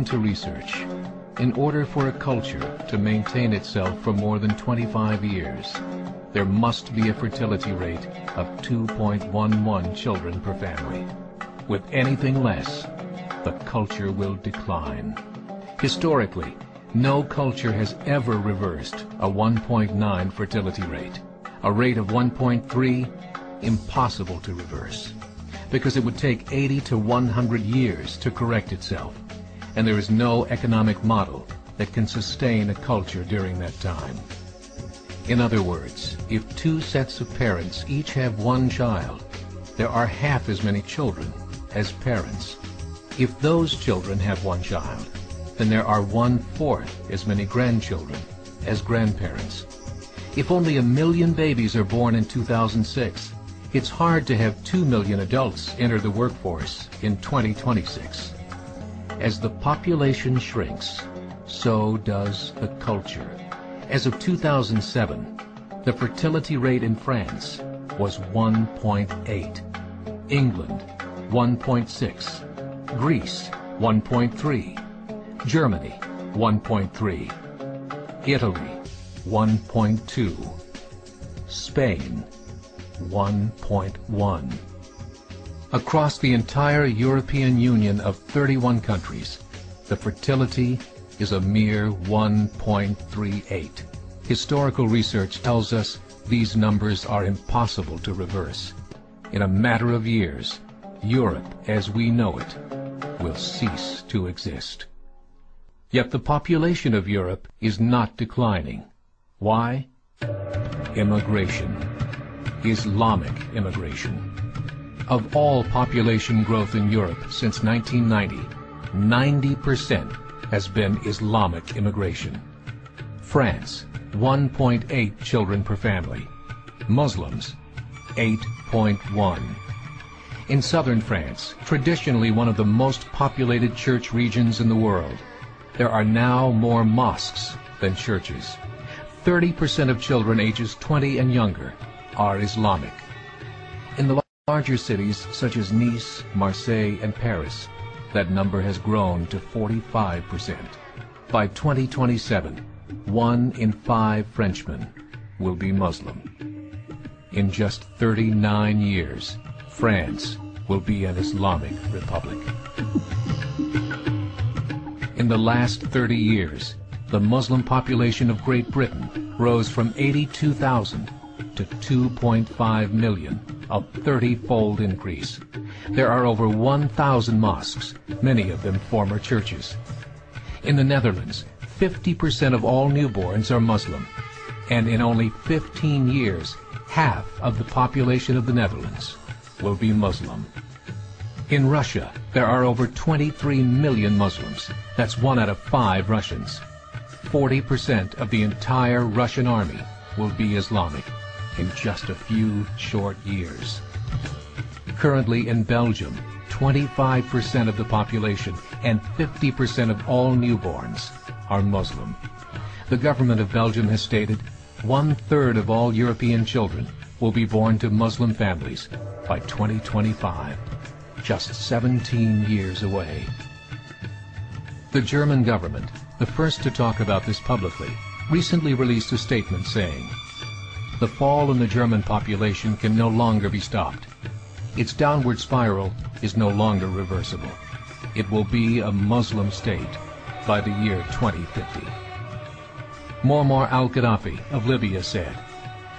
According to research, in order for a culture to maintain itself for more than 25 years, there must be a fertility rate of 2.11 children per family. With anything less, the culture will decline. Historically, no culture has ever reversed a 1.9 fertility rate. A rate of 1.3, impossible to reverse, because it would take 80 to 100 years to correct itself, and there is no economic model that can sustain a culture during that time. In other words, if two sets of parents each have one child, there are half as many children as parents. If those children have one child, then there are 1/4 as many grandchildren as grandparents. If only 1 million babies are born in 2006, it's hard to have 2 million adults enter the workforce in 2026. As the population shrinks, so does the culture. As of 2007, the fertility rate in France was 1.8, England 1.6, Greece 1.3, Germany 1.3, Italy 1.2, Spain 1.1. Across the entire European Union of 31 countries, the fertility is a mere 1.38. Historical research tells us these numbers are impossible to reverse. In a matter of years, Europe as we know it will cease to exist. Yet the population of Europe is not declining. Why? Immigration. Islamic immigration. Of all population growth in Europe since 1990, 90% has been Islamic immigration. France, 1.8 children per family. Muslims, 8.1. In southern France, traditionally one of the most populated church regions in the world, there are now more mosques than churches. 30% of children ages 20 and younger are Islamic. In the larger cities such as Nice, Marseille, and Paris, that number has grown to 45%. By 2027, 1 in 5 Frenchmen will be Muslim. In just 39 years, France will be an Islamic republic. In the last 30 years, the Muslim population of Great Britain rose from 82,000 to 2.5 million, a 30-fold increase. There are over 1,000 mosques, many of them former churches. In the Netherlands, 50% of all newborns are Muslim, and in only 15 years, half of the population of the Netherlands will be Muslim. In Russia, there are over 23 million Muslims. That's 1 out of 5 Russians. 40% of the entire Russian army will be Islamic in just a few short years. Currently in Belgium, 25% of the population and 50% of all newborns are Muslim. The government of Belgium has stated 1/3 of all European children will be born to Muslim families by 2025, just 17 years away. The German government, the first to talk about this publicly, recently released a statement saying, "The fall in the German population can no longer be stopped. Its downward spiral is no longer reversible. It will be a Muslim state by the year 2050. Muammar al-Qaddafi of Libya said,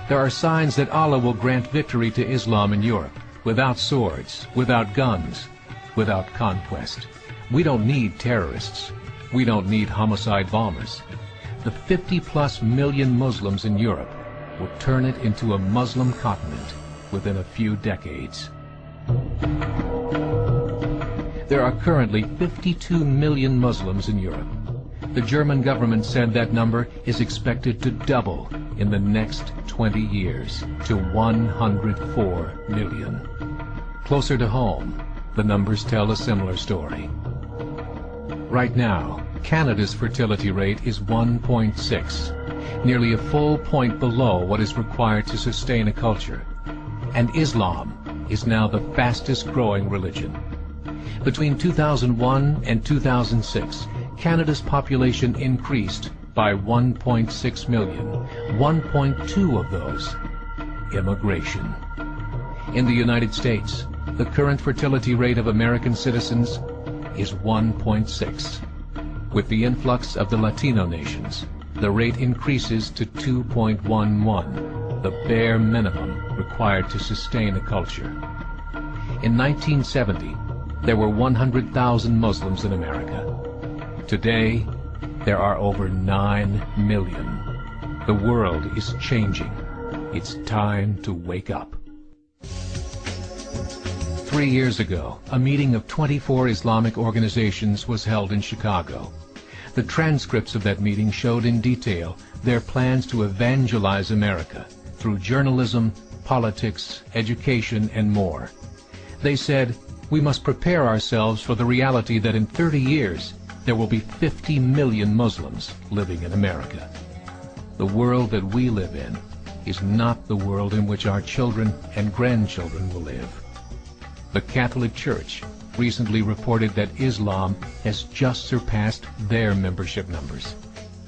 "There are signs that Allah will grant victory to Islam in Europe, without swords, without guns, without conquest. We don't need terrorists. We don't need homicide bombers. The 50+ million Muslims in Europe will turn it into a Muslim continent within a few decades." There are currently 52 million Muslims in Europe. The German government said that number is expected to double in the next 20 years to 104 million. Closer to home, the numbers tell a similar story. Right now, Canada's fertility rate is 1.6, nearly a full point below what is required to sustain a culture. And Islam is now the fastest growing religion. Between 2001 and 2006, Canada's population increased by 1.6 million, 1.2 of those immigration. In the United States, the current fertility rate of American citizens is 1.6. With the influx of the Latino nations, the rate increases to 2.11, the bare minimum required to sustain a culture. In 1970, there were 100,000 Muslims in America. Today, there are over 9 million. The world is changing. It's time to wake up. 3 years ago, a meeting of 24 Islamic organizations was held in Chicago. The transcripts of that meeting showed in detail their plans to evangelize America through journalism, politics, education, and more. They said, we must prepare ourselves for the reality that in 30 years, there will be 50 million Muslims living in America. The world that we live in is not the world in which our children and grandchildren will live. The Catholic Church recently reported that Islam has just surpassed their membership numbers.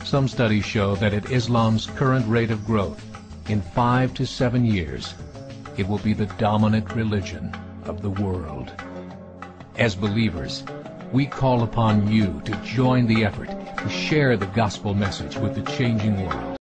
Some studies show that at Islam's current rate of growth, in 5 to 7 years, it will be the dominant religion of the world. As believers, we call upon you to join the effort to share the gospel message with the changing world.